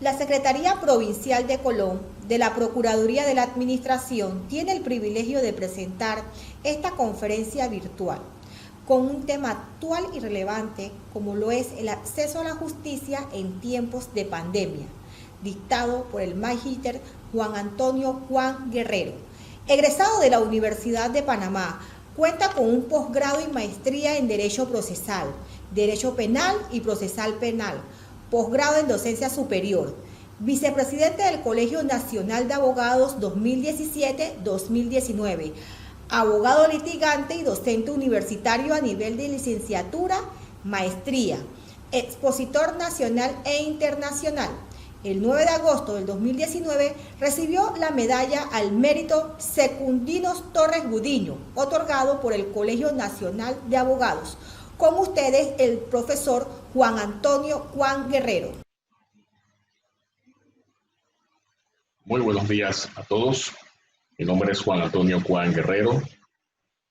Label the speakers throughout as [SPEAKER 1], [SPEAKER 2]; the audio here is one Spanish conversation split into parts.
[SPEAKER 1] La Secretaría Provincial de Colón de la Procuraduría de la Administración tiene el privilegio de presentar esta conferencia virtual con un tema actual y relevante como lo es el acceso a la justicia en tiempos de pandemia, dictado por el magíster Juan Antonio Juan Guerrero. Egresado de la Universidad de Panamá, cuenta con un posgrado y maestría en Derecho Procesal, Derecho Penal y Procesal Penal, posgrado en Docencia Superior, vicepresidente del Colegio Nacional de Abogados 2017-2019, abogado litigante y docente universitario a nivel de licenciatura, maestría, expositor nacional e internacional. El 9 de agosto del 2019 recibió la medalla al mérito Secundinos Torres Gudiño, otorgado por el Colegio Nacional de Abogados. Con ustedes, el profesor Juan Antonio Juan Guerrero.
[SPEAKER 2] Muy buenos días a todos. Mi nombre es Juan Antonio Juan Guerrero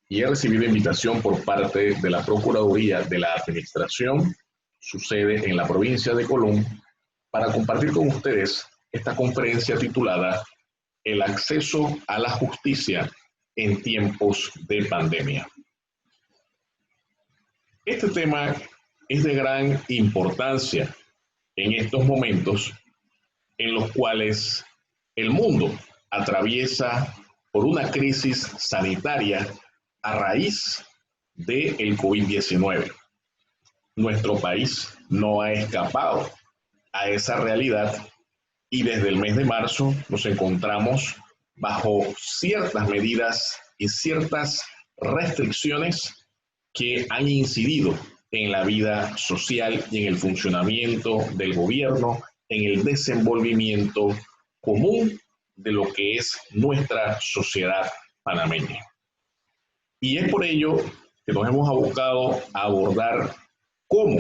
[SPEAKER 2] y he recibido invitación por parte de la Procuraduría de la Administración, su sede en la provincia de Colón, para compartir con ustedes esta conferencia titulada El acceso a la justicia en tiempos de pandemia. Este tema es de gran importancia en estos momentos en los cuales el mundo atraviesa por una crisis sanitaria a raíz del COVID-19. Nuestro país no ha escapado a esa realidad y desde el mes de marzo nos encontramos bajo ciertas medidas y ciertas restricciones que han incidido en la vida social y en el funcionamiento del gobierno, en el desenvolvimiento común de lo que es nuestra sociedad panameña. Y es por ello que nos hemos abocado a abordar cómo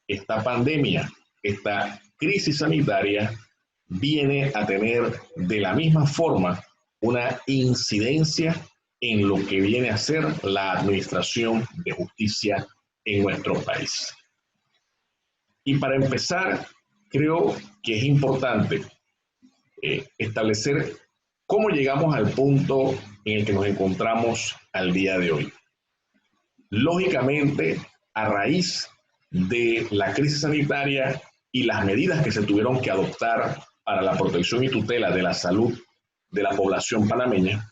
[SPEAKER 2] esta pandemia, esta crisis sanitaria, viene a tener de la misma forma una incidencia en lo que viene a ser la administración de justicia en nuestro país. Y para empezar, creo que es importante establecer cómo llegamos al punto en el que nos encontramos al día de hoy. Lógicamente, a raíz de la crisis sanitaria y las medidas que se tuvieron que adoptar para la protección y tutela de la salud de la población panameña,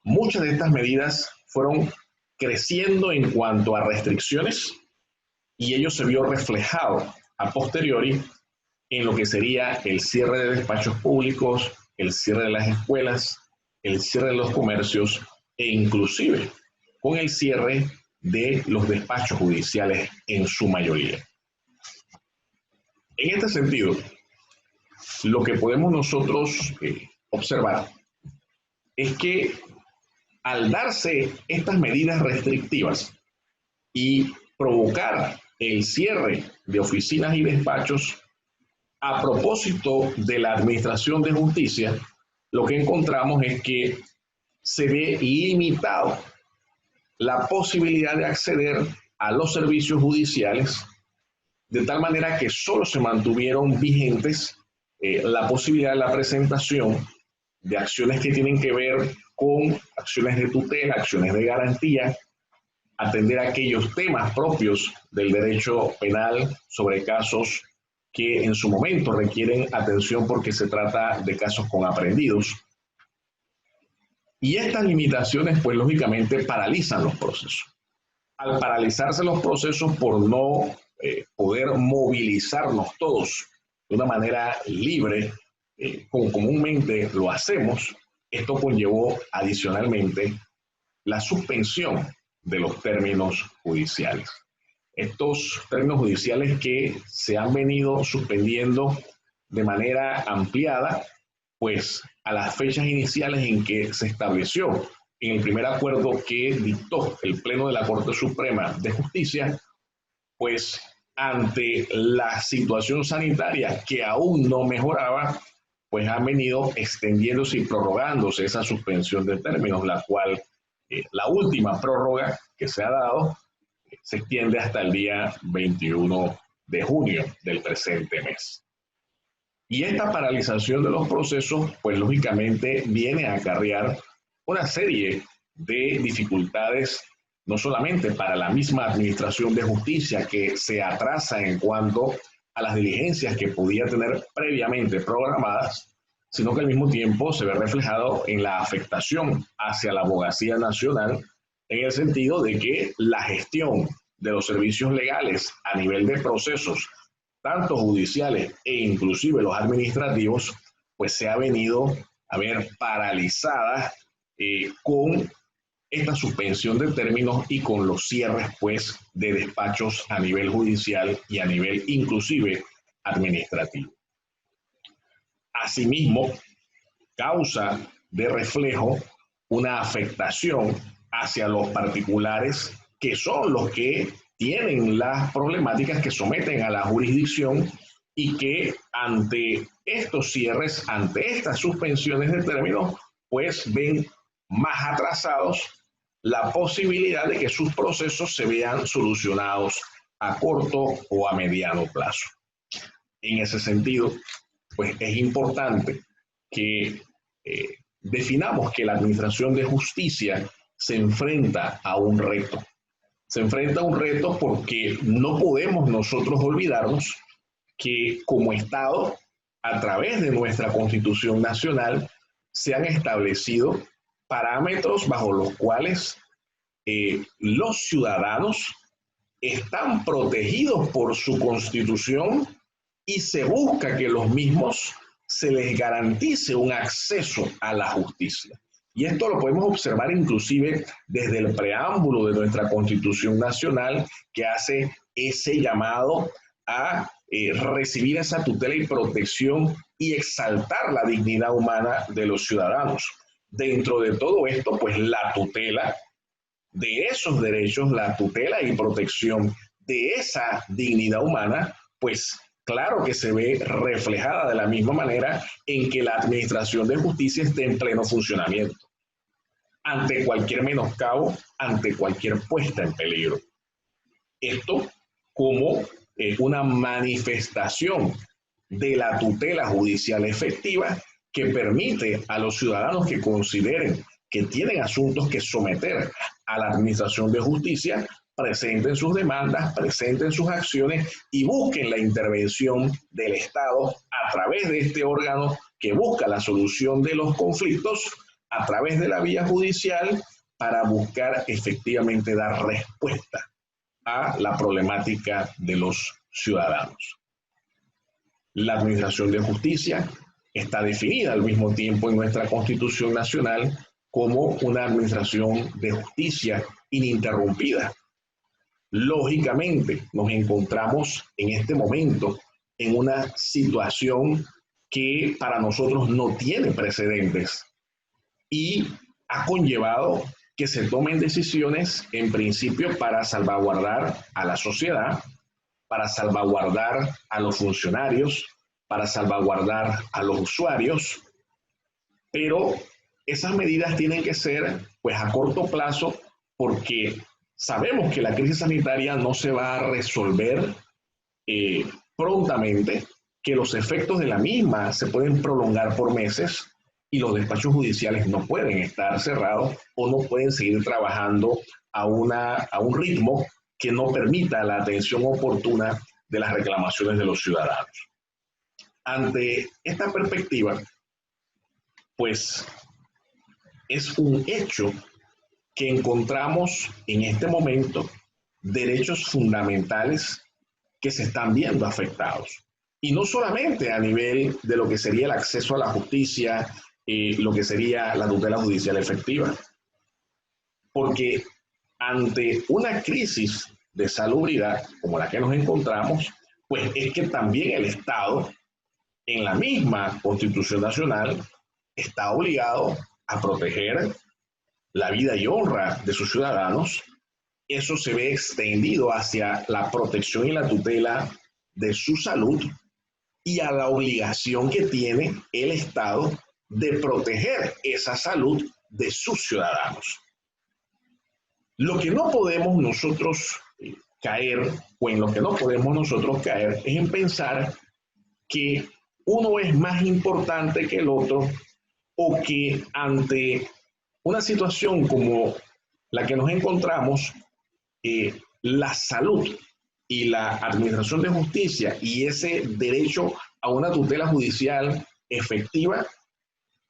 [SPEAKER 2] muchas de estas medidas fueron creciendo en cuanto a restricciones y ello se vio reflejado a posteriori en lo que sería el cierre de despachos públicos, el cierre de las escuelas, el cierre de los comercios e inclusive con el cierre de los despachos judiciales en su mayoría. En este sentido, lo que podemos nosotros observar es que al darse estas medidas restrictivas y provocar el cierre de oficinas y despachos, a propósito de la administración de justicia, lo que encontramos es que se ve limitado la posibilidad de acceder a los servicios judiciales, de tal manera que solo se mantuvieron vigentes la posibilidad de la presentación de acciones que tienen que ver con acciones de tutela, acciones de garantía, atender aquellos temas propios del derecho penal sobre casos que en su momento requieren atención porque se trata de casos con aprehendidos. Y estas limitaciones, pues lógicamente, paralizan los procesos. Al paralizarse los procesos por no poder movilizarnos todos de una manera libre, como comúnmente lo hacemos, esto conllevó adicionalmente la suspensión de los términos judiciales. Estos términos judiciales que se han venido suspendiendo de manera ampliada, pues a las fechas iniciales en que se estableció en el primer acuerdo que dictó el Pleno de la Corte Suprema de Justicia, pues ante la situación sanitaria que aún no mejoraba, pues han venido extendiéndose y prorrogándose esa suspensión de términos, la cual la última prórroga que se ha dado se extiende hasta el día 21 de junio del presente mes. Y esta paralización de los procesos, pues lógicamente viene a acarrear una serie de dificultades, no solamente para la misma administración de justicia, que se atrasa en cuanto a las diligencias que podía tener previamente programadas, sino que al mismo tiempo se ve reflejado en la afectación hacia la abogacía nacional, en el sentido de que la gestión de los servicios legales a nivel de procesos, tanto judiciales e inclusive los administrativos, pues se ha venido a ver paralizada con esta suspensión de términos y con los cierres pues de despachos a nivel judicial y a nivel inclusive administrativo. Asimismo, causa de reflejo una afectación hacia los particulares, que son los que tienen las problemáticas que someten a la jurisdicción y que ante estos cierres, ante estas suspensiones de términos, pues ven más atrasados la posibilidad de que sus procesos se vean solucionados a corto o a mediano plazo. En ese sentido, pues es importante que definamos que la administración de justicia se enfrenta a un reto. Se enfrenta a un reto porque no podemos nosotros olvidarnos que como Estado, a través de nuestra Constitución Nacional, se han establecido parámetros bajo los cuales los ciudadanos están protegidos por su Constitución y se busca que los mismos se les garantice un acceso a la justicia. Y esto lo podemos observar inclusive desde el preámbulo de nuestra Constitución Nacional, que hace ese llamado a recibir esa tutela y protección y exaltar la dignidad humana de los ciudadanos. Dentro de todo esto, pues la tutela de esos derechos, la tutela y protección de esa dignidad humana, pues claro que se ve reflejada de la misma manera en que la administración de justicia esté en pleno funcionamiento, ante cualquier menoscabo, ante cualquier puesta en peligro. Esto como una manifestación de la tutela judicial efectiva que permite a los ciudadanos que consideren que tienen asuntos que someter a la administración de justicia, presenten sus demandas, presenten sus acciones y busquen la intervención del Estado a través de este órgano que busca la solución de los conflictos a través de la vía judicial para buscar efectivamente dar respuesta a la problemática de los ciudadanos. La administración de justicia está definida al mismo tiempo en nuestra Constitución Nacional como una administración de justicia ininterrumpida. Lógicamente, nos encontramos en este momento en una situación que para nosotros no tiene precedentes y ha conllevado que se tomen decisiones en principio para salvaguardar a la sociedad, para salvaguardar a los funcionarios, para salvaguardar a los usuarios, pero esas medidas tienen que ser pues a corto plazo porque sabemos que la crisis sanitaria no se va a resolver prontamente, que los efectos de la misma se pueden prolongar por meses y los despachos judiciales no pueden estar cerrados o no pueden seguir trabajando a un ritmo que no permita la atención oportuna de las reclamaciones de los ciudadanos. Ante esta perspectiva, pues es un hecho que encontramos en este momento derechos fundamentales que se están viendo afectados. Y no solamente a nivel de lo que sería el acceso a la justicia, lo que sería la tutela judicial efectiva, porque ante una crisis de salubridad como la que nos encontramos, pues es que también el Estado, en la misma Constitución Nacional, está obligado a proteger la vida y honra de sus ciudadanos. Eso se ve extendido hacia la protección y la tutela de su salud y a la obligación que tiene el Estado de proteger esa salud de sus ciudadanos. Lo que no podemos nosotros caer, o en lo que no podemos nosotros caer, es en pensar que uno es más importante que el otro o que ante una situación como la que nos encontramos, la salud y la administración de justicia y ese derecho a una tutela judicial efectiva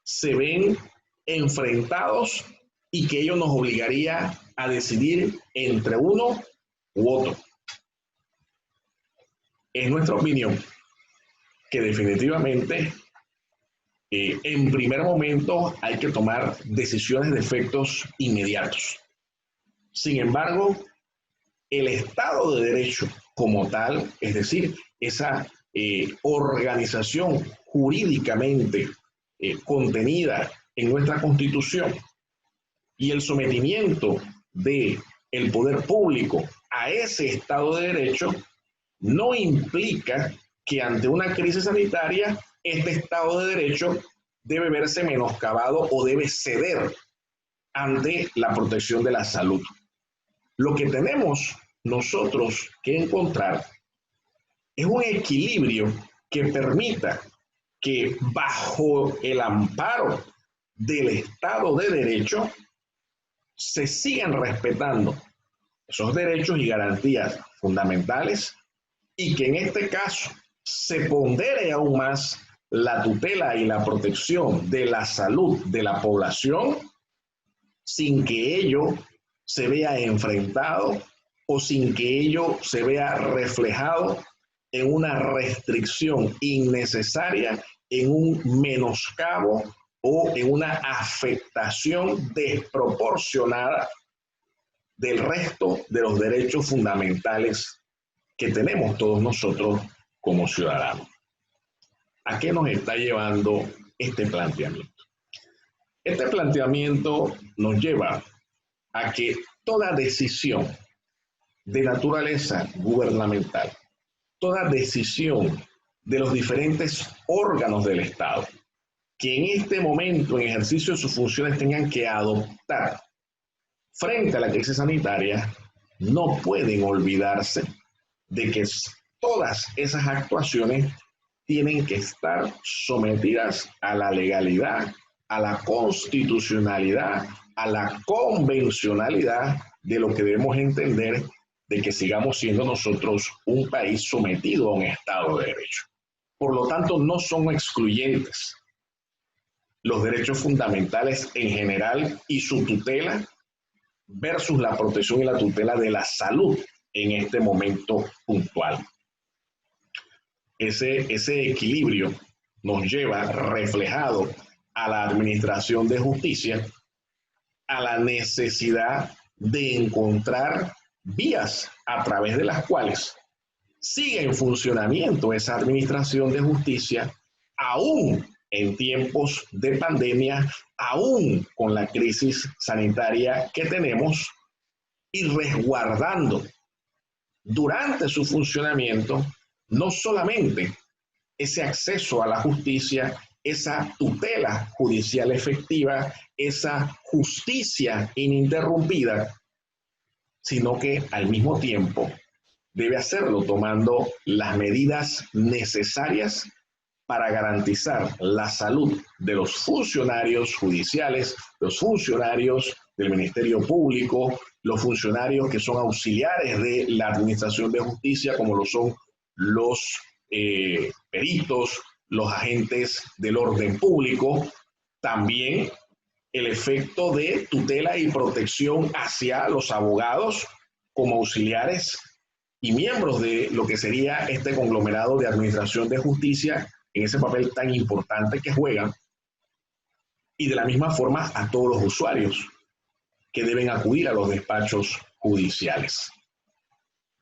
[SPEAKER 2] se ven enfrentados y que ello nos obligaría a decidir entre uno u otro. Es nuestra opinión que definitivamente en primer momento hay que tomar decisiones de efectos inmediatos. Sin embargo, el Estado de Derecho como tal, es decir, esa organización jurídicamente contenida en nuestra Constitución y el sometimiento del poder público a ese Estado de Derecho no implica que ante una crisis sanitaria este Estado de Derecho debe verse menoscabado o debe ceder ante la protección de la salud. Lo que tenemos nosotros que encontrar es un equilibrio que permita que bajo el amparo del Estado de Derecho se sigan respetando esos derechos y garantías fundamentales y que en este caso se pondere aún más la tutela y la protección de la salud de la población sin que ello se vea enfrentado o sin que ello se vea reflejado en una restricción innecesaria, en un menoscabo o en una afectación desproporcionada del resto de los derechos fundamentales que tenemos todos nosotros como ciudadanos. ¿A qué nos está llevando este planteamiento? Este planteamiento nos lleva a que toda decisión de naturaleza gubernamental, toda decisión de los diferentes órganos del Estado, que en este momento, en ejercicio de sus funciones, tengan que adoptar frente a la crisis sanitaria, no pueden olvidarse de que todas esas actuaciones tienen que estar sometidas a la legalidad, a la constitucionalidad, a la convencionalidad de lo que debemos entender de que sigamos siendo nosotros un país sometido a un Estado de Derecho. Por lo tanto, no son excluyentes los derechos fundamentales en general y su tutela versus la protección y la tutela de la salud en este momento puntual. Ese equilibrio nos lleva reflejado a la administración de justicia, a la necesidad de encontrar vías a través de las cuales siga en funcionamiento esa administración de justicia, aún en tiempos de pandemia, aún con la crisis sanitaria que tenemos, y resguardando durante su funcionamiento no solamente ese acceso a la justicia, esa tutela judicial efectiva, esa justicia ininterrumpida, sino que al mismo tiempo debe hacerlo tomando las medidas necesarias para garantizar la salud de los funcionarios judiciales, los funcionarios del Ministerio Público, los funcionarios que son auxiliares de la Administración de Justicia, como lo son los peritos, los agentes del orden público, también el efecto de tutela y protección hacia los abogados como auxiliares y miembros de lo que sería este conglomerado de administración de justicia en ese papel tan importante que juegan, y de la misma forma a todos los usuarios que deben acudir a los despachos judiciales.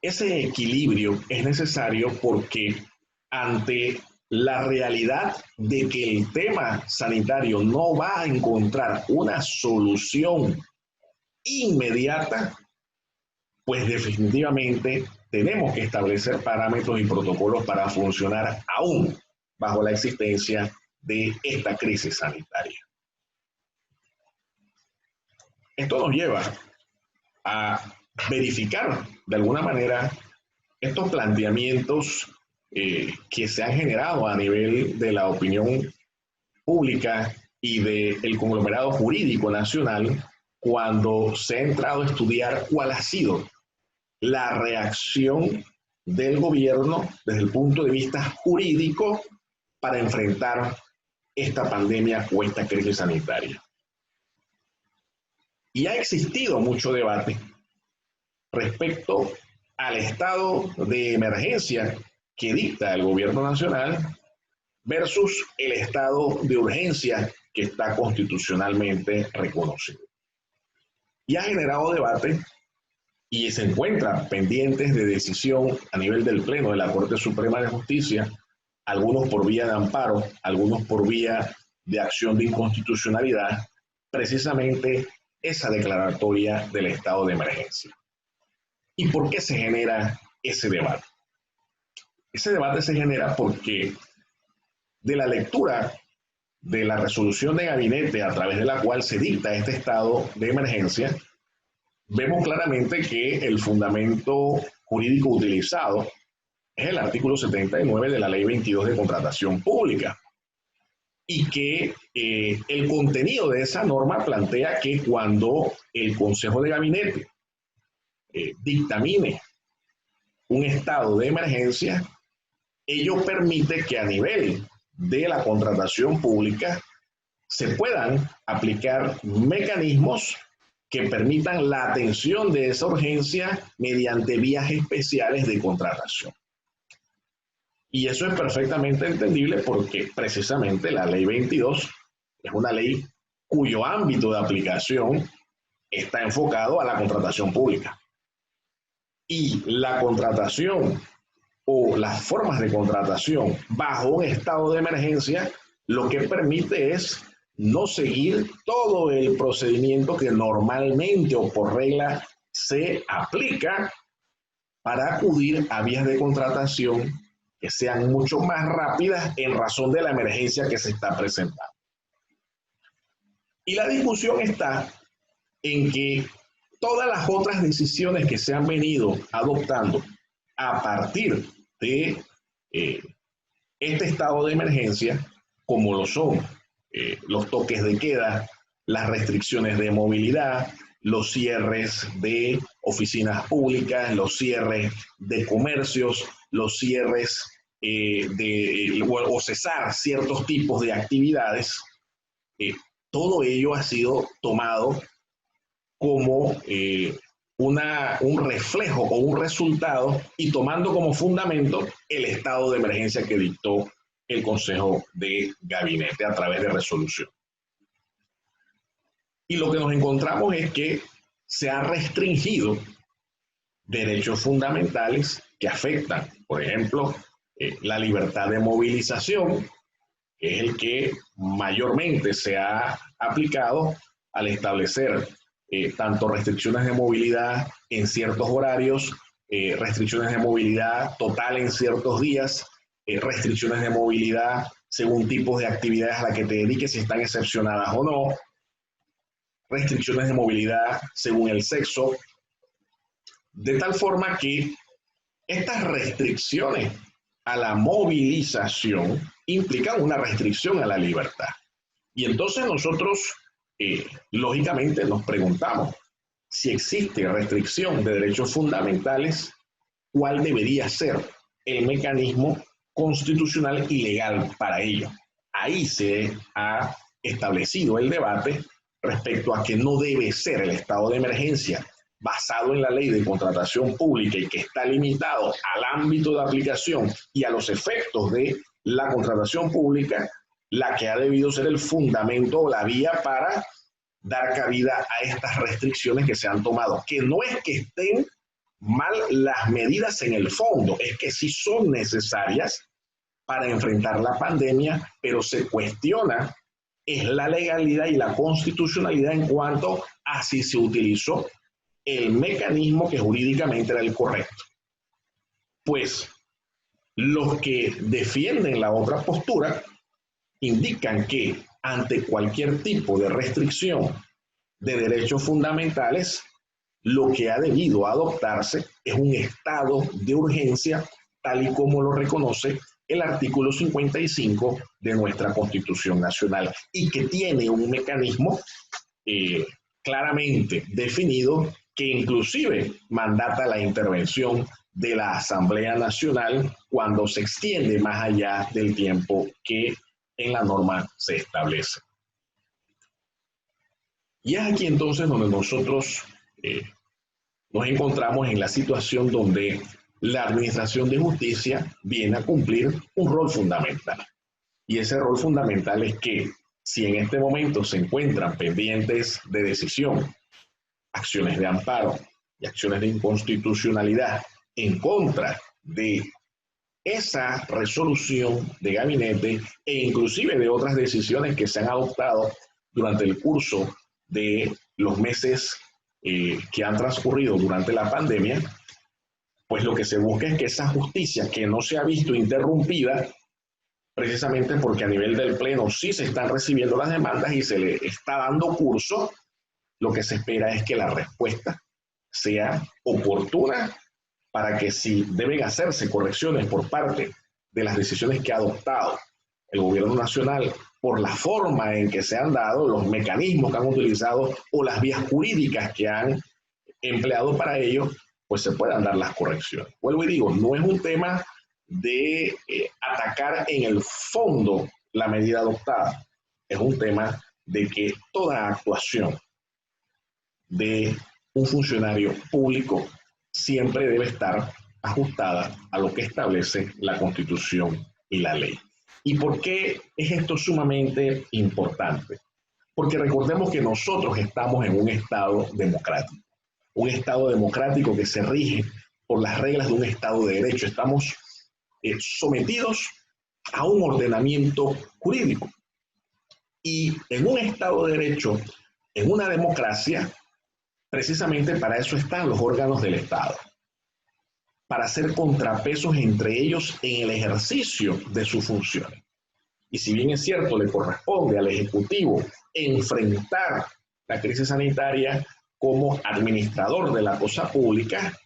[SPEAKER 2] Ese equilibrio es necesario porque ante la realidad de que el tema sanitario no va a encontrar una solución inmediata, pues definitivamente tenemos que establecer parámetros y protocolos para funcionar aún bajo la existencia de esta crisis sanitaria. Esto nos lleva a verificar de alguna manera estos planteamientos que se han generado a nivel de la opinión pública y del conglomerado jurídico nacional cuando se ha entrado a estudiar cuál ha sido la reacción del gobierno desde el punto de vista jurídico para enfrentar esta pandemia o esta crisis sanitaria. Y ha existido mucho debate respecto al estado de emergencia que dicta el gobierno nacional versus el estado de urgencia que está constitucionalmente reconocido. Y ha generado debate y se encuentran pendientes de decisión a nivel del Pleno de la Corte Suprema de Justicia, algunos por vía de amparo, algunos por vía de acción de inconstitucionalidad, precisamente esa declaratoria del estado de emergencia. ¿Y por qué se genera ese debate? Ese debate se genera porque de la lectura de la resolución de gabinete a través de la cual se dicta este estado de emergencia, vemos claramente que el fundamento jurídico utilizado es el artículo 79 de la Ley 22 de Contratación Pública y que el contenido de esa norma plantea que cuando el Consejo de Gabinete dictamine un estado de emergencia, ello permite que a nivel de la contratación pública se puedan aplicar mecanismos que permitan la atención de esa urgencia mediante vías especiales de contratación. Y eso es perfectamente entendible porque precisamente la Ley 22 es una ley cuyo ámbito de aplicación está enfocado a la contratación pública. Y la contratación o las formas de contratación bajo un estado de emergencia lo que permite es no seguir todo el procedimiento que normalmente o por regla se aplica para acudir a vías de contratación que sean mucho más rápidas en razón de la emergencia que se está presentando. Y la discusión está en que todas las otras decisiones que se han venido adoptando a partir de este estado de emergencia, como lo son los toques de queda, las restricciones de movilidad, los cierres de oficinas públicas, los cierres de comercios, los cierres o cesar ciertos tipos de actividades, todo ello ha sido tomado como un reflejo o un resultado y tomando como fundamento el estado de emergencia que dictó el Consejo de Gabinete a través de resolución. Y lo que nos encontramos es que se han restringido derechos fundamentales que afectan, por ejemplo, la libertad de movilización, que es el que mayormente se ha aplicado al establecer tanto restricciones de movilidad en ciertos horarios, restricciones de movilidad total en ciertos días, restricciones de movilidad según tipos de actividades a las que te dediques, si están excepcionadas o no, restricciones de movilidad según el sexo, de tal forma que estas restricciones a la movilización implican una restricción a la libertad. Y entonces nosotros, lógicamente, nos preguntamos, si existe restricción de derechos fundamentales, ¿cuál debería ser el mecanismo constitucional y legal para ello? Ahí se ha establecido el debate respecto a que no debe ser el estado de emergencia basado en la ley de contratación pública y que está limitado al ámbito de aplicación y a los efectos de la contratación pública, la que ha debido ser el fundamento o la vía para dar cabida a estas restricciones que se han tomado, que no es que estén mal las medidas en el fondo, es que sí son necesarias para enfrentar la pandemia, pero se cuestiona es la legalidad y la constitucionalidad en cuanto a si se utilizó el mecanismo que jurídicamente era el correcto. Pues los que defienden la otra postura indican que ante cualquier tipo de restricción de derechos fundamentales, lo que ha debido adoptarse es un estado de urgencia tal y como lo reconoce el artículo 55 de nuestra Constitución Nacional y que tiene un mecanismo claramente definido que inclusive mandata la intervención de la Asamblea Nacional cuando se extiende más allá del tiempo que en la norma se establece. Y es aquí entonces donde nosotros nos encontramos en la situación donde la Administración de Justicia viene a cumplir un rol fundamental. Y ese rol fundamental es que si en este momento se encuentran pendientes de decisión, acciones de amparo y acciones de inconstitucionalidad en contra de esa resolución de gabinete e inclusive de otras decisiones que se han adoptado durante el curso de los meses que han transcurrido durante la pandemia, pues lo que se busca es que esa justicia que no se ha visto interrumpida, precisamente porque a nivel del Pleno sí se están recibiendo las demandas y se le está dando curso, lo que se espera es que la respuesta sea oportuna para que si deben hacerse correcciones por parte de las decisiones que ha adoptado el gobierno nacional por la forma en que se han dado, los mecanismos que han utilizado o las vías jurídicas que han empleado para ello, pues se puedan dar las correcciones. Vuelvo y digo, no es un tema de atacar en el fondo la medida adoptada, es un tema de que toda actuación de un funcionario público siempre debe estar ajustada a lo que establece la Constitución y la ley. ¿Y por qué es esto sumamente importante? Porque recordemos que nosotros estamos en un Estado democrático que se rige por las reglas de un Estado de Derecho. Estamos sometidos a un ordenamiento jurídico. Y en un Estado de Derecho, en una democracia, precisamente para eso están los órganos del Estado, para hacer contrapesos entre ellos en el ejercicio de sus funciones. Y si bien es cierto, le corresponde al Ejecutivo enfrentar la crisis sanitaria como administrador de la cosa pública,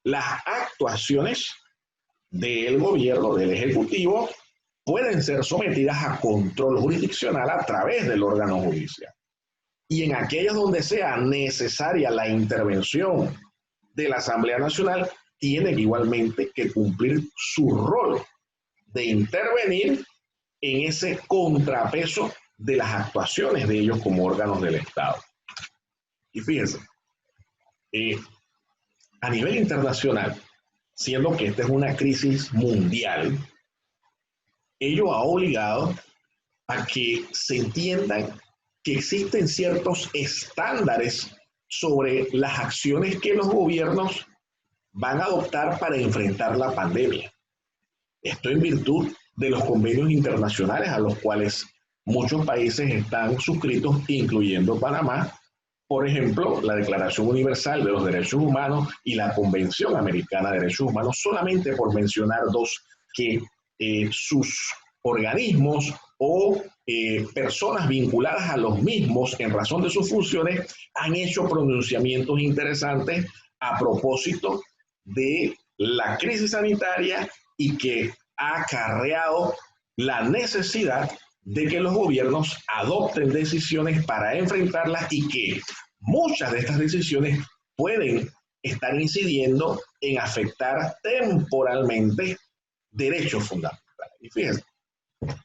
[SPEAKER 2] las actuaciones del gobierno, del Ejecutivo, pueden ser sometidas a control jurisdiccional a través del órgano judicial. Y en aquellos donde sea necesaria la intervención de la Asamblea Nacional, tiene igualmente que cumplir su rol de intervenir en ese contrapeso de las actuaciones de ellos como órganos del Estado. Y fíjense, a nivel internacional, siendo que esta es una crisis mundial, ello ha obligado a que se entiendan que existen ciertos estándares sobre las acciones que los gobiernos van a adoptar para enfrentar la pandemia. Esto en virtud de los convenios internacionales a los cuales muchos países están suscritos, incluyendo Panamá, por ejemplo, la Declaración Universal de los Derechos Humanos y la Convención Americana de Derechos Humanos, solamente por mencionar dos que sus organismos o personas vinculadas a los mismos en razón de sus funciones han hecho pronunciamientos interesantes a propósito de la crisis sanitaria y que ha acarreado la necesidad de que los gobiernos adopten decisiones para enfrentarlas y que muchas de estas decisiones pueden estar incidiendo en afectar temporalmente derechos fundamentales. Y fíjense,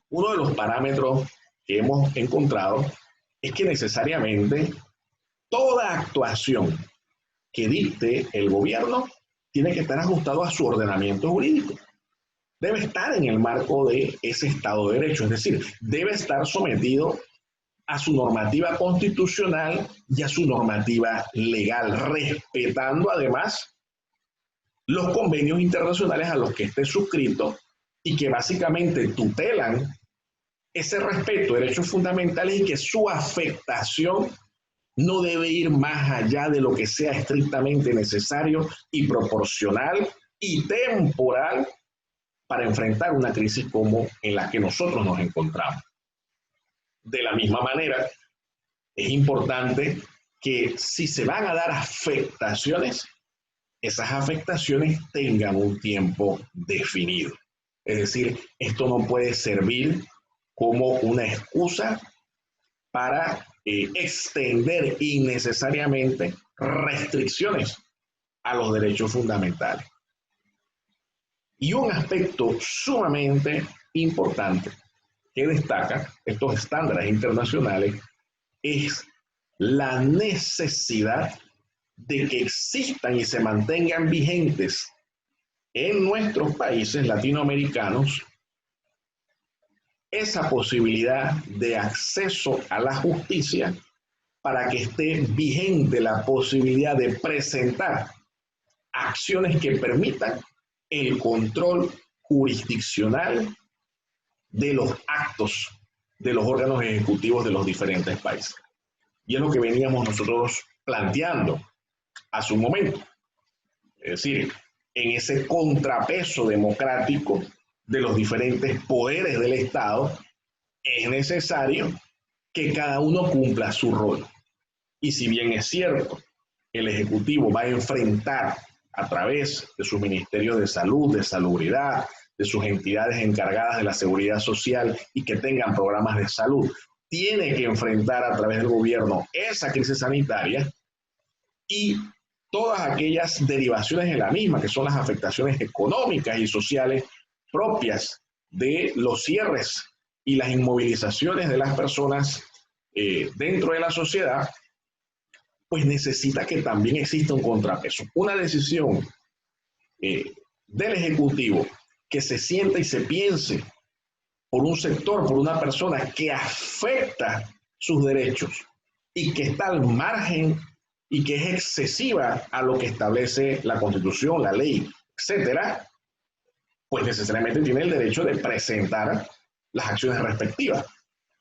[SPEAKER 2] uno de los parámetros que hemos encontrado es que necesariamente toda actuación que dicte el gobierno tiene que estar ajustado a su ordenamiento jurídico. Debe estar en el marco de ese Estado de Derecho, es decir, debe estar sometido a su normativa constitucional y a su normativa legal, respetando además los convenios internacionales a los que esté suscrito y que básicamente tutelan ese respeto de derechos fundamentales y que su afectación no debe ir más allá de lo que sea estrictamente necesario y proporcional y temporal para enfrentar una crisis como en la que nosotros nos encontramos. De la misma manera, es importante que si se van a dar afectaciones, esas afectaciones tengan un tiempo definido. Es decir, esto no puede servir como una excusa para extender innecesariamente restricciones a los derechos fundamentales. Y un aspecto sumamente importante que destaca estos estándares internacionales es la necesidad de que existan y se mantengan vigentes en nuestros países latinoamericanos esa posibilidad de acceso a la justicia, para que esté vigente la posibilidad de presentar acciones que permitan el control jurisdiccional de los actos de los órganos ejecutivos de los diferentes países. Y es lo que veníamos nosotros planteando hace un momento. Es decir, en ese contrapeso democrático de los diferentes poderes del Estado, es necesario que cada uno cumpla su rol. Y si bien es cierto, el Ejecutivo va a enfrentar a través de sus ministerios de salud, de salubridad, de sus entidades encargadas de la seguridad social y que tengan programas de salud, tiene que enfrentar a través del gobierno esa crisis sanitaria y todas aquellas derivaciones de la misma, que son las afectaciones económicas y sociales propias de los cierres y las inmovilizaciones de las personas dentro de la sociedad, pues necesita que también exista un contrapeso. Una decisión del Ejecutivo que se sienta y se piense por un sector, por una persona que afecta sus derechos y que está al margen y que es excesiva a lo que establece la Constitución, la ley, etcétera, pues necesariamente tiene el derecho de presentar las acciones respectivas.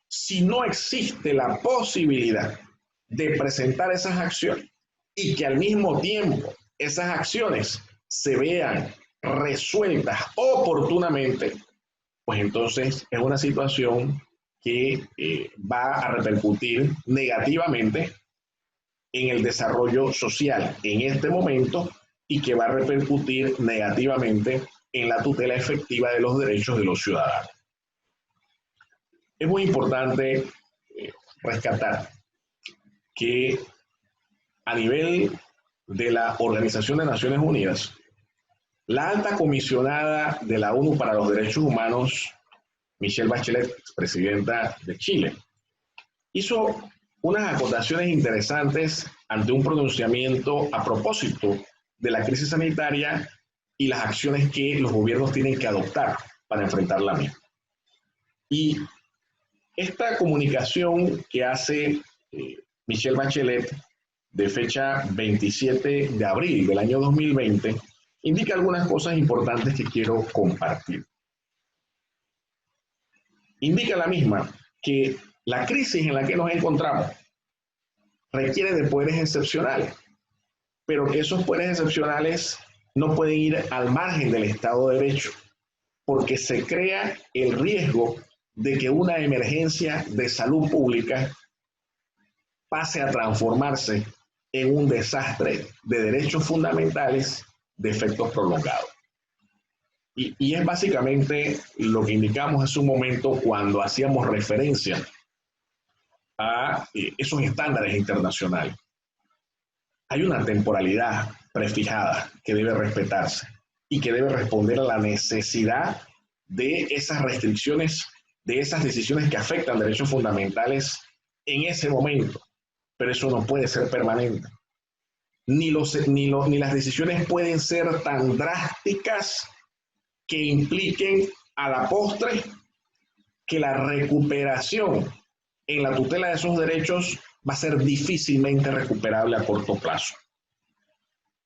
[SPEAKER 2] Si no existe la posibilidad de presentar esas acciones y que al mismo tiempo esas acciones se vean resueltas oportunamente, pues entonces es una situación que va a repercutir negativamente en el desarrollo social en este momento y que va a repercutir negativamente en la tutela efectiva de los derechos de los ciudadanos. Es muy importante rescatar que a nivel de la Organización de Naciones Unidas, la alta comisionada de la ONU para los Derechos Humanos, Michelle Bachelet, presidenta de Chile, hizo unas acotaciones interesantes ante un pronunciamiento a propósito de la crisis sanitaria y las acciones que los gobiernos tienen que adoptar para enfrentar la misma. Y esta comunicación que hace Michelle Bachelet, de fecha 27 de abril del año 2020, indica algunas cosas importantes que quiero compartir. Indica la misma que la crisis en la que nos encontramos requiere de poderes excepcionales, pero que esos poderes excepcionales no pueden ir al margen del Estado de Derecho, porque se crea el riesgo de que una emergencia de salud pública pase a transformarse en un desastre de derechos fundamentales de efectos prolongados. Y es básicamente lo que indicamos hace un momento cuando hacíamos referencia a esos estándares internacionales. Hay una temporalidad prefijada que debe respetarse y que debe responder a la necesidad de esas restricciones, de esas decisiones que afectan derechos fundamentales en ese momento. Pero eso no puede ser permanente. Ni las decisiones pueden ser tan drásticas que impliquen a la postre que la recuperación en la tutela de esos derechos va a ser difícilmente recuperable a corto plazo.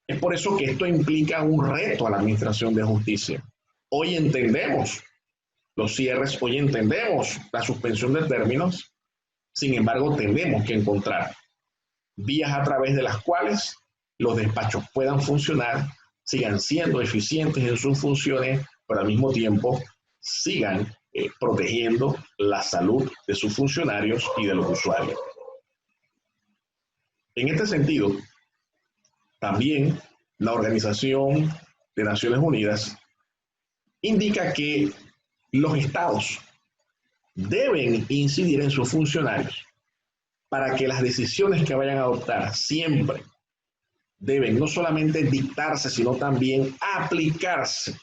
[SPEAKER 2] Es por eso que esto implica un reto a la Administración de Justicia. Hoy entendemos los cierres, hoy entendemos la suspensión de términos, sin embargo tenemos que encontrar vías a través de las cuales los despachos puedan funcionar, sigan siendo eficientes en sus funciones, pero al mismo tiempo sigan protegiendo la salud de sus funcionarios y de los usuarios. En este sentido, también la Organización de Naciones Unidas indica que los estados deben incidir en sus funcionarios para que las decisiones que vayan a adoptar siempre deben no solamente dictarse, sino también aplicarse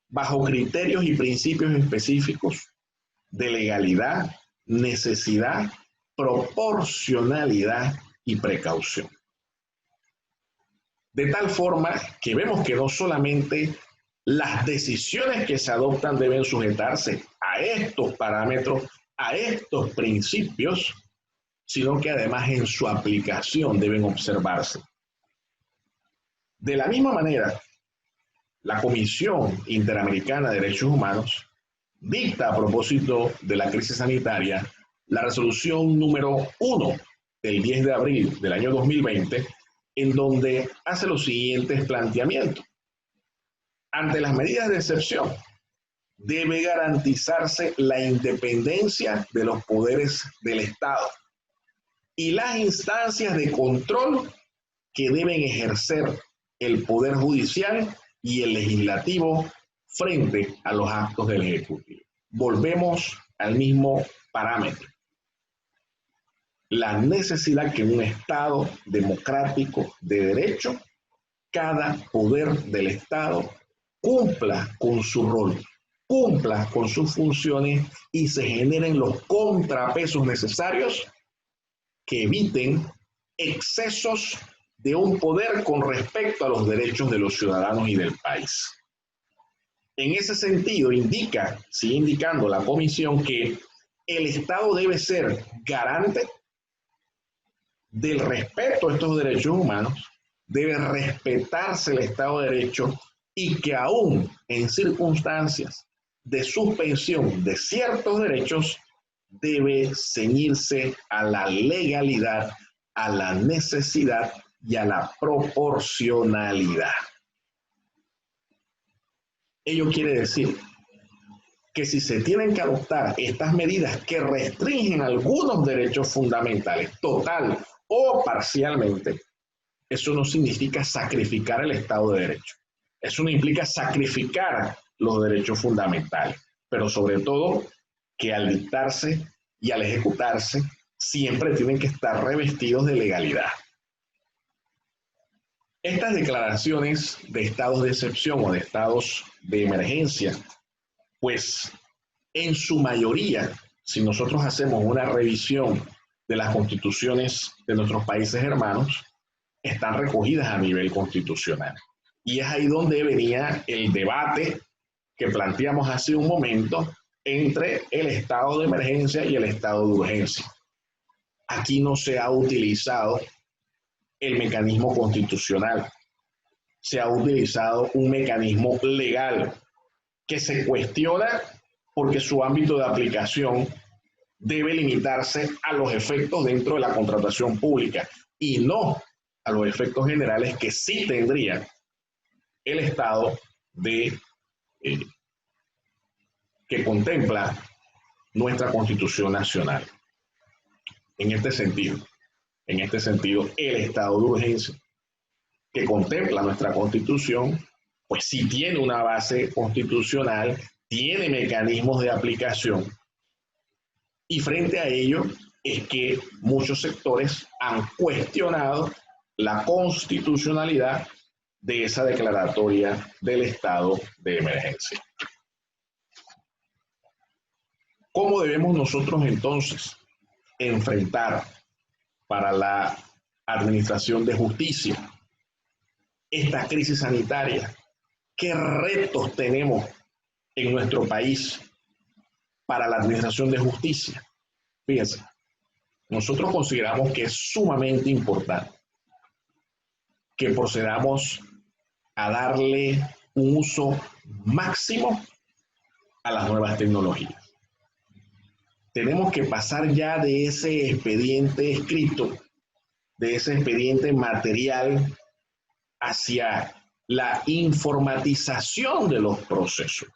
[SPEAKER 2] bajo criterios y principios específicos de legalidad, necesidad, proporcionalidad y precaución. De tal forma que vemos que no solamente las decisiones que se adoptan deben sujetarse a estos parámetros, a estos principios, sino que además en su aplicación deben observarse. De la misma manera, la Comisión Interamericana de Derechos Humanos dicta a propósito de la crisis sanitaria la resolución número 1 del 10 de abril del año 2020, en donde hace los siguientes planteamientos. Ante las medidas de excepción, debe garantizarse la independencia de los poderes del Estado y las instancias de control que deben ejercer el Poder Judicial y el Legislativo frente a los actos del Ejecutivo. Volvemos al mismo parámetro. La necesidad que en un Estado democrático de derecho, cada poder del Estado cumpla con su rol, cumpla con sus funciones y se generen los contrapesos necesarios que eviten excesos de un poder con respecto a los derechos de los ciudadanos y del país. En ese sentido, sigue indicando la Comisión que el Estado debe ser garante del respeto a estos derechos humanos, debe respetarse el Estado de Derecho y que aún en circunstancias de suspensión de ciertos derechos debe ceñirse a la legalidad, a la necesidad y a la proporcionalidad. Ello quiere decir que si se tienen que adoptar estas medidas que restringen algunos derechos fundamentales, total o parcialmente, eso no significa sacrificar el Estado de Derecho. Eso no implica sacrificar los derechos fundamentales, pero sobre todo que al dictarse y al ejecutarse siempre tienen que estar revestidos de legalidad. Estas declaraciones de estados de excepción o de estados de emergencia, pues en su mayoría, si nosotros hacemos una revisión de las constituciones de nuestros países hermanos, están recogidas a nivel constitucional. Y es ahí donde venía el debate que planteamos hace un momento entre el estado de emergencia y el estado de urgencia. Aquí no se ha utilizado el mecanismo constitucional, se ha utilizado un mecanismo legal que se cuestiona porque su ámbito de aplicación debe limitarse a los efectos dentro de la contratación pública y no a los efectos generales que sí tendría el Estado que contempla nuestra Constitución Nacional. En este sentido, el estado de urgencia que contempla nuestra Constitución, pues sí tiene una base constitucional, tiene mecanismos de aplicación, y frente a ello es que muchos sectores han cuestionado la constitucionalidad de esa declaratoria del estado de emergencia. ¿Cómo debemos nosotros entonces enfrentar para la administración de justicia esta crisis sanitaria? ¿Qué retos tenemos en nuestro país para la administración de justicia? Fíjense, nosotros consideramos que es sumamente importante que procedamos a darle un uso máximo a las nuevas tecnologías. Tenemos que pasar ya de ese expediente escrito, de ese expediente material, hacia la informatización de los procesos.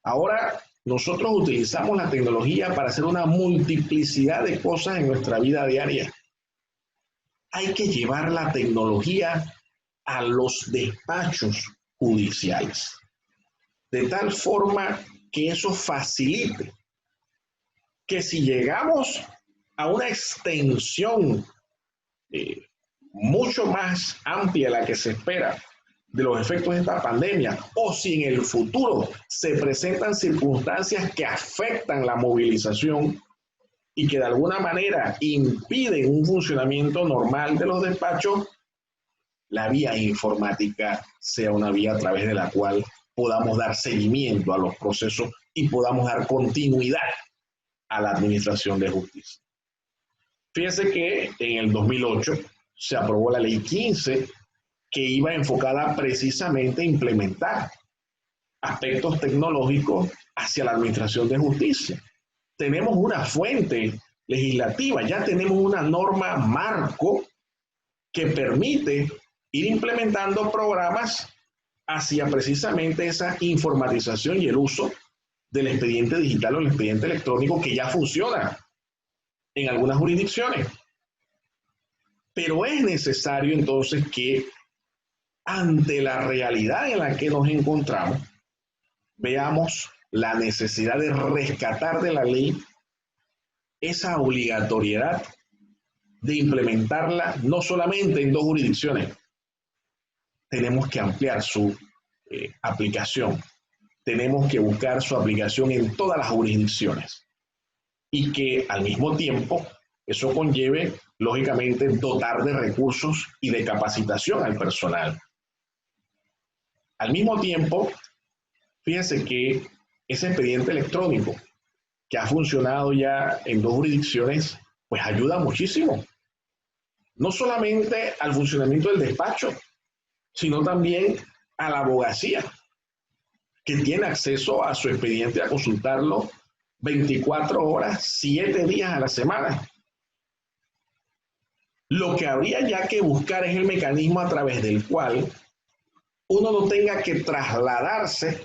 [SPEAKER 2] Ahora, nosotros utilizamos la tecnología para hacer una multiplicidad de cosas en nuestra vida diaria. Hay que llevar la tecnología a los despachos judiciales, de tal forma que eso facilite que si llegamos a una extensión mucho más amplia de la que se espera de los efectos de esta pandemia, o si en el futuro se presentan circunstancias que afectan la movilización y que de alguna manera impiden un funcionamiento normal de los despachos, la vía informática sea una vía a través de la cual podamos dar seguimiento a los procesos y podamos dar continuidad a la administración de justicia. Fíjense que en el 2008 se aprobó la ley 15 que iba enfocada precisamente a implementar aspectos tecnológicos hacia la administración de justicia. Tenemos una fuente legislativa, ya tenemos una norma marco que permite ir implementando programas hacia precisamente esa informatización y el uso del expediente digital o el expediente electrónico que ya funciona en algunas jurisdicciones. Pero es necesario entonces que ante la realidad en la que nos encontramos, veamos la necesidad de rescatar de la ley esa obligatoriedad de implementarla no solamente en 2 jurisdicciones, tenemos que ampliar su aplicación, tenemos que buscar su aplicación en todas las jurisdicciones y que al mismo tiempo eso conlleve, lógicamente, dotar de recursos y de capacitación al personal. Al mismo tiempo, fíjense que ese expediente electrónico que ha funcionado ya en 2 jurisdicciones, pues ayuda muchísimo. No solamente al funcionamiento del despacho, sino también a la abogacía, que tiene acceso a su expediente a consultarlo 24 horas, 7 días a la semana. Lo que habría ya que buscar es el mecanismo a través del cual uno no tenga que trasladarse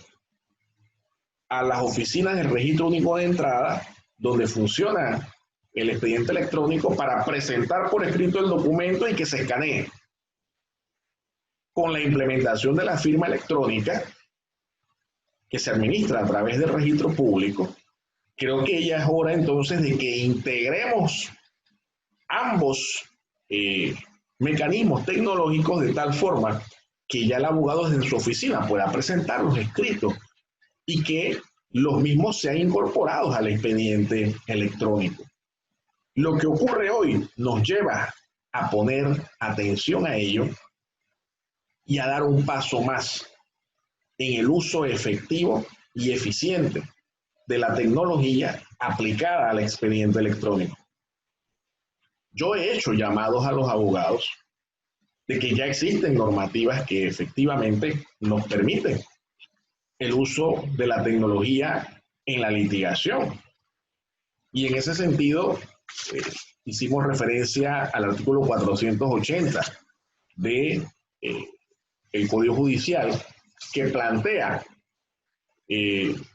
[SPEAKER 2] a las oficinas del Registro Único de Entrada, donde funciona el expediente electrónico, para presentar por escrito el documento y que se escanee. Con la implementación de la firma electrónica, que se administra a través del registro público, creo que ya es hora entonces de que integremos ambos mecanismos tecnológicos de tal forma que ya el abogado desde su oficina pueda presentar los escritos y que los mismos sean incorporados al expediente electrónico. Lo que ocurre hoy nos lleva a poner atención a ello y a dar un paso más en el uso efectivo y eficiente de la tecnología aplicada al expediente electrónico. Yo he hecho llamados a los abogados de que ya existen normativas que efectivamente nos permiten el uso de la tecnología en la litigación. Y en ese sentido, hicimos referencia al artículo 480 de el Código Judicial, que plantea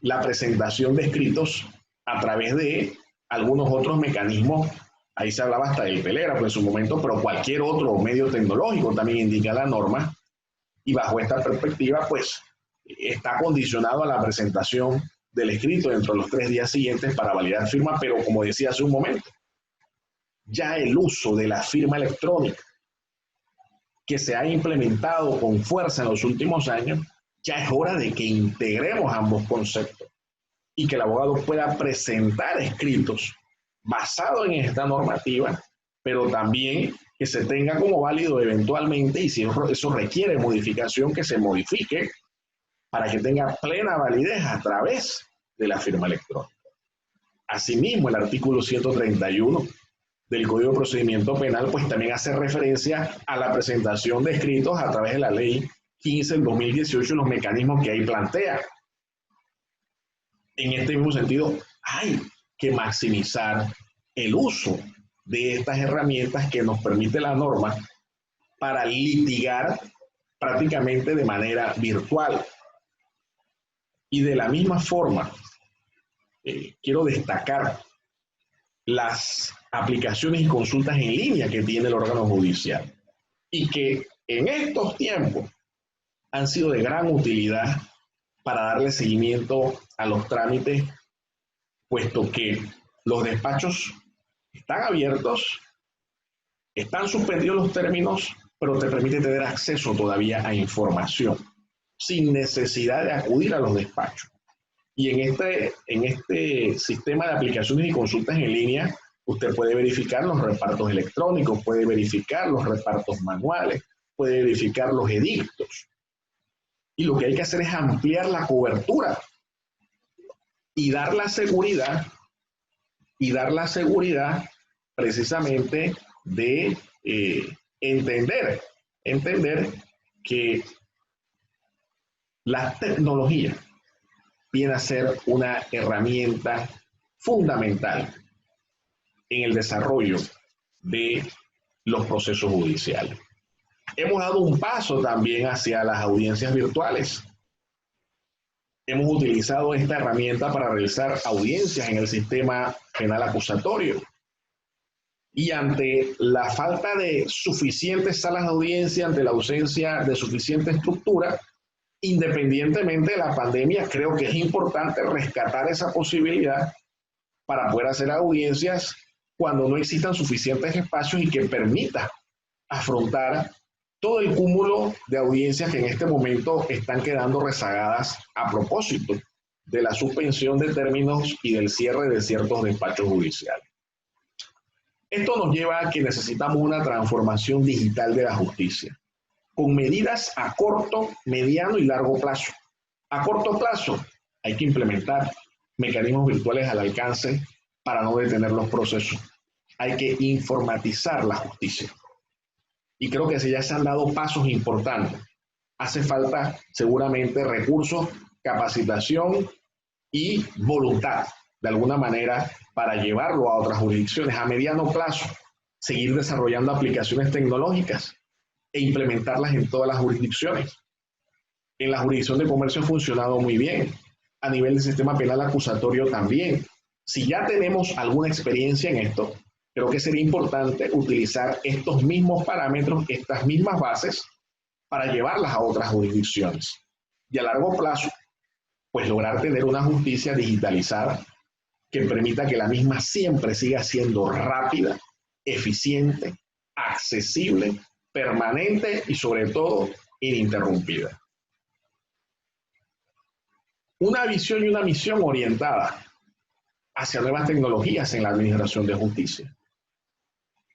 [SPEAKER 2] la presentación de escritos a través de algunos otros mecanismos. Ahí se hablaba hasta del telégrafo en su momento, pero cualquier otro medio tecnológico también indica la norma, y bajo esta perspectiva, pues, está condicionado a la presentación del escrito dentro de los 3 días siguientes para validar firma, pero como decía hace un momento, ya el uso de la firma electrónica que se ha implementado con fuerza en los últimos años, ya es hora de que integremos ambos conceptos y que el abogado pueda presentar escritos basados en esta normativa, pero también que se tenga como válido eventualmente, y si eso requiere modificación, que se modifique para que tenga plena validez a través de la firma electrónica. Asimismo, el artículo 131 del Código de Procedimiento Penal, pues también hace referencia a la presentación de escritos a través de la Ley 15 del 2018 y los mecanismos que ahí plantea. En este mismo sentido, hay que maximizar el uso de estas herramientas que nos permite la norma para litigar prácticamente de manera virtual. Y de la misma forma, quiero destacar las aplicaciones y consultas en línea que tiene el órgano judicial y que en estos tiempos han sido de gran utilidad para darle seguimiento a los trámites, puesto que los despachos están abiertos, están suspendidos los términos, pero te permite tener acceso todavía a información sin necesidad de acudir a los despachos. Y en este sistema de aplicaciones y consultas en línea, usted puede verificar los repartos electrónicos, puede verificar los repartos manuales, puede verificar los edictos. Y lo que hay que hacer es ampliar la cobertura y dar la seguridad, precisamente de entender que la tecnología viene a ser una herramienta fundamental en el desarrollo de los procesos judiciales. Hemos dado un paso también hacia las audiencias virtuales. Hemos utilizado esta herramienta para realizar audiencias en el sistema penal acusatorio. Y ante la falta de suficientes salas de audiencia, ante la ausencia de suficiente estructura, independientemente de la pandemia, creo que es importante rescatar esa posibilidad para poder hacer audiencias cuando no existan suficientes espacios y que permita afrontar todo el cúmulo de audiencias que en este momento están quedando rezagadas a propósito de la suspensión de términos y del cierre de ciertos despachos judiciales. Esto nos lleva a que necesitamos una transformación digital de la justicia, con medidas a corto, mediano y largo plazo. A corto plazo hay que implementar mecanismos virtuales al alcance para no detener los procesos. Hay que informatizar la justicia. Y creo que ya se han dado pasos importantes. Hace falta seguramente recursos, capacitación y voluntad, de alguna manera, para llevarlo a otras jurisdicciones. A mediano plazo, seguir desarrollando aplicaciones tecnológicas e implementarlas en todas las jurisdicciones. En la jurisdicción de comercio ha funcionado muy bien. A nivel del sistema penal acusatorio también. Si ya tenemos alguna experiencia en esto, creo que sería importante utilizar estos mismos parámetros, estas mismas bases, para llevarlas a otras jurisdicciones. Y a largo plazo, pues lograr tener una justicia digitalizada que permita que la misma siempre siga siendo rápida, eficiente, accesible, permanente y sobre todo ininterrumpida. Una visión y una misión orientada hacia nuevas tecnologías en la administración de justicia.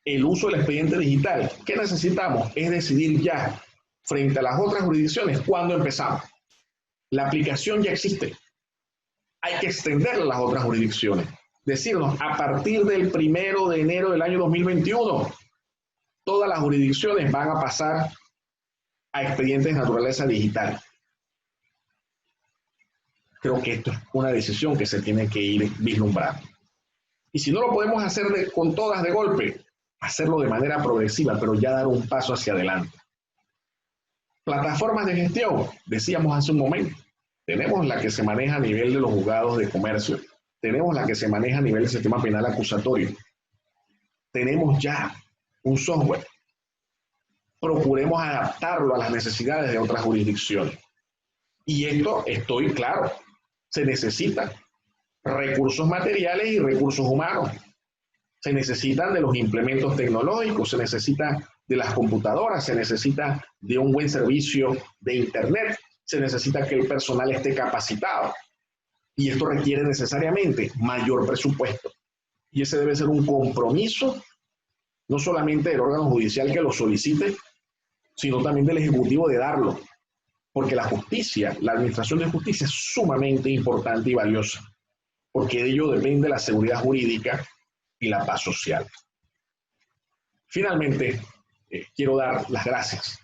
[SPEAKER 2] El uso del expediente digital. ¿Qué necesitamos? Es decidir ya, frente a las otras jurisdicciones, cuándo empezamos. La aplicación ya existe. Hay que extenderla a las otras jurisdicciones. Decirnos, a partir del 1 de enero del año 2021, todas las jurisdicciones van a pasar a expedientes de naturaleza digital. Creo que esto es una decisión que se tiene que ir vislumbrando. Y si no lo podemos hacer con todas de golpe, hacerlo de manera progresiva, pero ya dar un paso hacia adelante. Plataformas de gestión, decíamos hace un momento. Tenemos la que se maneja a nivel de los juzgados de comercio. Tenemos la que se maneja a nivel del sistema penal acusatorio. Tenemos ya un software. Procuremos adaptarlo a las necesidades de otras jurisdicciones. Y esto, estoy claro, se necesitan recursos materiales y recursos humanos. Se necesitan de los implementos tecnológicos, se necesita de las computadoras, se necesita de un buen servicio de Internet, se necesita que el personal esté capacitado. Y esto requiere necesariamente mayor presupuesto. Y ese debe ser un compromiso, no solamente del órgano judicial que lo solicite, sino también del Ejecutivo de darlo. Porque la justicia, la administración de justicia es sumamente importante y valiosa, porque de ello depende la seguridad jurídica y la paz social. Finalmente, quiero dar las gracias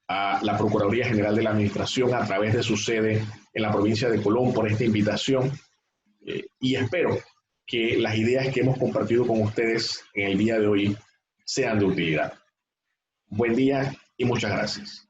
[SPEAKER 2] a la Procuraduría General de la Administración a través de su sede en la provincia de Colón por esta invitación y espero que las ideas que hemos compartido con ustedes en el día de hoy sean de utilidad. Buen día y muchas gracias.